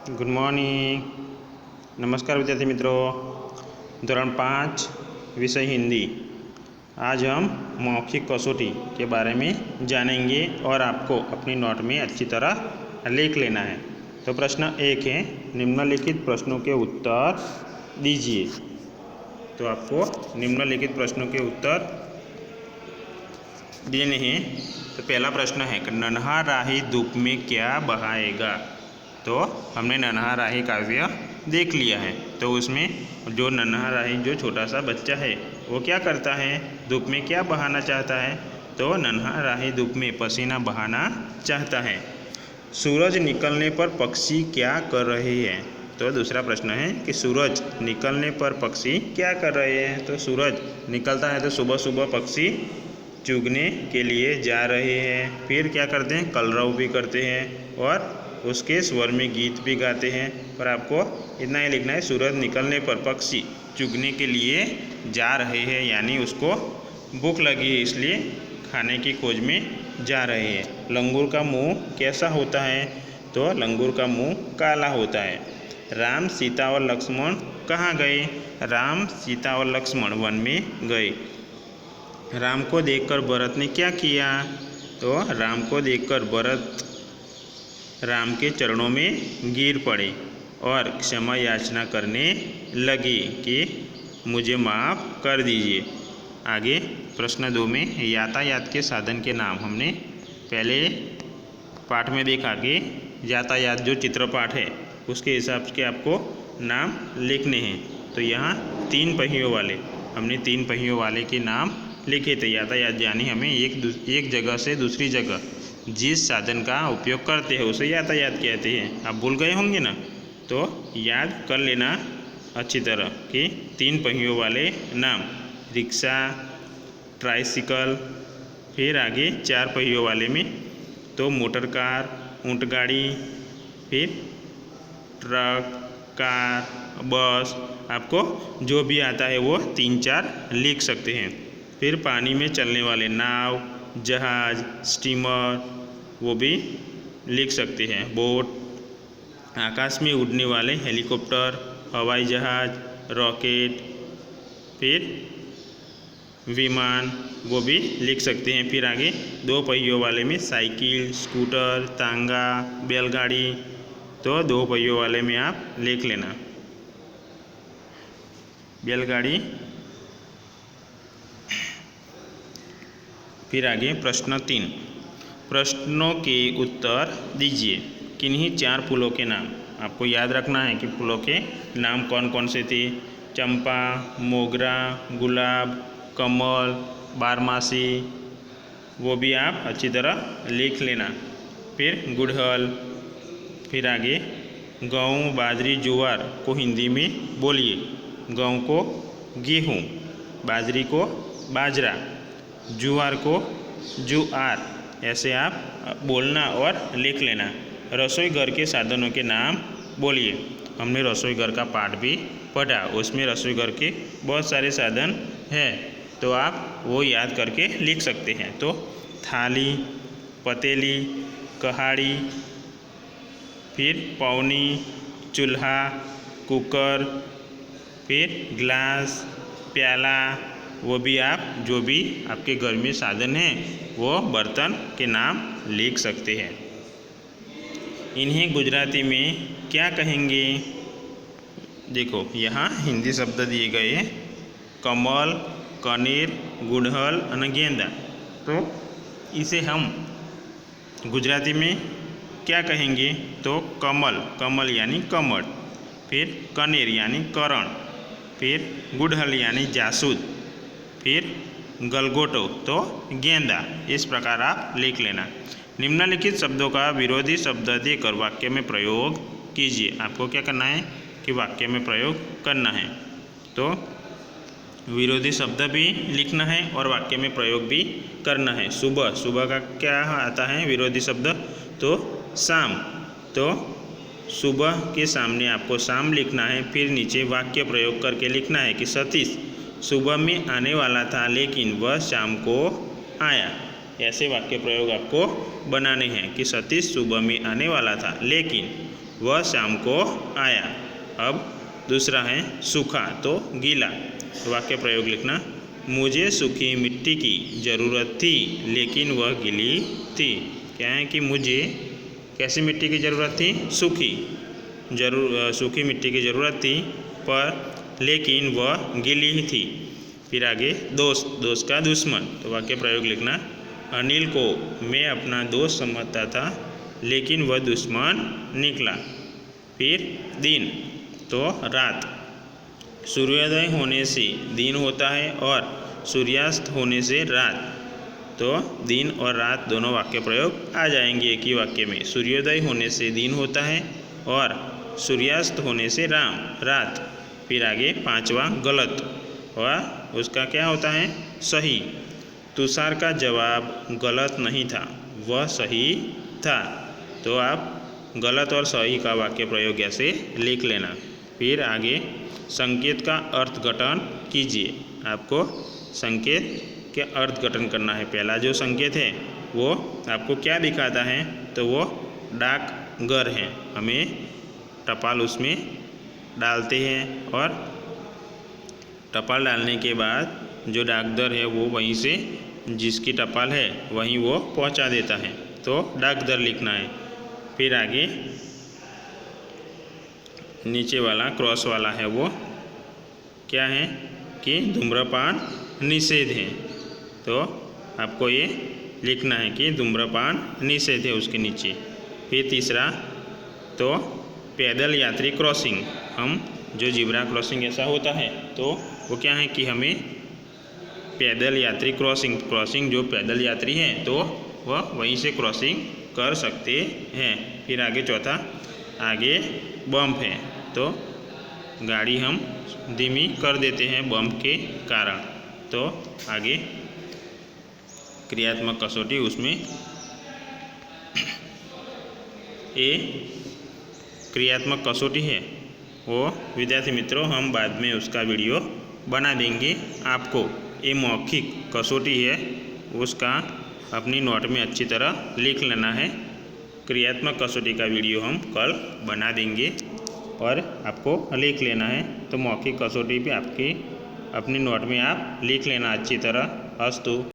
Good morning. नमस्कार विद्यार्थी मित्रों। धोरण 5 विषय हिंदी। आज हम मौखिक कसौटी के बारे में जानेंगे और आपको अपनी नोट में अच्छी तरह लिख लेना है। तो प्रश्न 1 है, निम्नलिखित प्रश्नों के उत्तर दीजिए। तो आपको निम्नलिखित प्रश्नों के उत्तर देने हैं। तो पहला प्रश्न है कि नन्हा राही धूप में क्या बहाएगा। तो हमने नन्हा राही काव्य देख लिया है। तो उसमें जो नन्हा राही जो छोटा सा बच्चा है वो क्या करता है, धूप में क्या बहाना चाहता है। तो नन्हा राही धूप में पसीना बहाना चाहता है। सूरज निकलने पर पक्षी क्या कर रहे हैं। तो दूसरा प्रश्न है कि सूरज निकलने पर पक्षी क्या कर रहे हैं। तो सूरज निकलता है तो सुबह सुबह पक्षी चुगने के लिए जा रहे हैं। फिर क्या करते हैं, कलरव भी करते हैं और उसके स्वर में गीत भी गाते हैं। पर आपको इतना ही लिखना है, सूरज निकलने पर पक्षी चुगने के लिए जा रहे हैं, यानी उसको भूख लगी है इसलिए खाने की खोज में जा रहे हैं। लंगूर का मुंह कैसा होता है। तो लंगूर का मुंह काला होता है। राम सीता और लक्ष्मण कहाँ गए। राम सीता और लक्ष्मण वन में गए। राम को देखकर भरत ने क्या किया। तो राम को देखकर भरत राम के चरणों में गिर पड़े और क्षमा याचना करने लगे कि मुझे माफ़ कर दीजिए। आगे प्रश्न 2 में यातायात के साधन के नाम हमने पहले पाठ में देखा कि यातायात जो चित्रपाठ है उसके हिसाब से आपको नाम लिखने हैं। तो यहाँ 3 पहियों वाले हमने 3 पहियों वाले के नाम लिखे थे। यातायात यानी हमें एक जगह से दूसरी जगह जिस साधन का उपयोग करते हैं उसे यातायात कहते हैं। आप भूल गए होंगे ना, तो याद कर लेना अच्छी तरह कि 3 पहियों वाले नाम रिक्शा, ट्राइसिकल, फिर आगे 4 पहियों वाले में तो मोटर कार, ऊंटगाड़ी, फिर ट्रक, कार, बस। आपको जो भी आता है वो 3-4 लिख सकते हैं। फिर पानी में चलने वाले नाव, जहाज, स्टीमर वो भी लिख सकते हैं, बोट। आकाश में उड़ने वाले हेलीकॉप्टर, हवाई जहाज, रॉकेट, फिर विमान वो भी लिख सकते हैं। फिर आगे 2 पहियों वाले में साइकिल, स्कूटर, तांगा, बैलगाड़ी। तो 2 पहियों वाले में आप लिख लेना बैलगाड़ी। फिर आगे प्रश्न 3, प्रश्नों के उत्तर दीजिए। किन्हीं 4 फूलों के नाम आपको याद रखना है कि फूलों के नाम कौन कौन से थे। चंपा, मोगरा, गुलाब, कमल, बारमासी वो भी आप अच्छी तरह लिख लेना। फिर गुड़हल। फिर आगे गेहूँ, बाजरी, ज्वार को हिंदी में बोलिए। गेहूँ को गेहूँ, बाजरी को बाजरा, ज्वार को जुआर, ऐसे आप बोलना और लिख लेना। रसोई घर के साधनों के नाम बोलिए। हमने रसोई घर का पाठ भी पढ़ा, उसमें रसोई घर के बहुत सारे साधन हैं, तो आप वो याद करके लिख सकते हैं। तो थाली, पतीली, कहाड़ी, फिर पौनी, चूल्हा, कुकर, फिर गिलास, प्याला वो भी आप जो भी आपके घर में साधन हैं वो बर्तन के नाम लिख सकते हैं। इन्हें गुजराती में क्या कहेंगे। देखो यहाँ हिंदी शब्द दिए गए हैं, कमल, कनेर, गुड़हल और गेंदा। तो इसे हम गुजराती में क्या कहेंगे। तो कमल, कमल यानी कमल, फिर कनेर यानी करण, फिर गुड़हल यानी जासूद, फिर गलगोटो तो गेंदा। इस प्रकार आप लिख लेना। निम्नलिखित शब्दों का विरोधी शब्द देकर वाक्य में प्रयोग कीजिए। आपको क्या करना है कि वाक्य में प्रयोग करना है। तो विरोधी शब्द भी लिखना है और वाक्य में प्रयोग भी करना है। सुबह, सुबह का क्या आता है विरोधी शब्द। तो शाम। तो सुबह के सामने आपको शाम लिखना है। फिर नीचे वाक्य प्रयोग करके लिखना है कि सतीश सुबह में आने वाला था लेकिन वह शाम को आया। ऐसे वाक्य प्रयोग आपको बनाने हैं कि सतीश सुबह में आने वाला था लेकिन वह शाम को आया। अब दूसरा है सूखा तो गीला। तो वाक्य प्रयोग लिखना, मुझे सूखी मिट्टी की ज़रूरत थी लेकिन वह गीली थी। क्या है कि मुझे कैसी मिट्टी की ज़रूरत थी? सूखी मिट्टी की ज़रूरत थी पर लेकिन वह गीली ही थी। फिर आगे दोस्त का दुश्मन। तो वाक्य प्रयोग लिखना, अनिल को मैं अपना दोस्त समझता था लेकिन वह दुश्मन निकला। फिर दिन तो रात। सूर्योदय होने से दिन होता है और सूर्यास्त होने से रात। तो दिन और रात दोनों वाक्य प्रयोग आ जाएंगे एक ही वाक्य में। सूर्योदय होने से दिन होता है और सूर्यास्त होने से रात। फिर आगे पांचवा गलत, और उसका क्या होता है? सही। तुषार का जवाब गलत नहीं था, वह सही था। तो आप गलत और सही का वाक्य प्रयोग ऐसे लिख लेना। फिर आगे संकेत का अर्थघटन कीजिए। आपको संकेत के अर्थघटन करना है। पहला जो संकेत है वो आपको क्या दिखाता है? तो वो डाकघर है। हमें टपाल उसमें डालते हैं और टपाल डालने के बाद जो डाकदर है वो वहीं से जिसकी टपाल है वहीं वो पहुंचा देता है। तो डाकदर लिखना है। फिर आगे नीचे वाला क्रॉस वाला है वो क्या है कि धूम्रपान निषेध है। तो आपको ये लिखना है कि धूम्रपान निषेध है उसके नीचे। फिर तीसरा तो पैदल यात्री क्रॉसिंग। हम जो ज़ेब्रा क्रॉसिंग ऐसा होता है तो वो क्या है कि हमें पैदल यात्री क्रॉसिंग जो पैदल यात्री हैं तो वह वहीं से क्रॉसिंग कर सकते हैं। फिर आगे चौथा आगे बम्प है तो गाड़ी हम धीमी कर देते हैं बम्प के कारण। तो आगे क्रियात्मक कसौटी उसमें ये क्रियात्मक कसौटी है वो विद्यार्थी मित्रों हम बाद में उसका वीडियो बना देंगे। आपको ये मौखिक कसौटी है उसका अपनी नोट में अच्छी तरह लिख लेना है। क्रियात्मक कसौटी का वीडियो हम कल बना देंगे और आपको लिख लेना है। तो मौखिक कसौटी पे आपकी अपनी नोट में आप लिख लेना अच्छी तरह। अस्तु।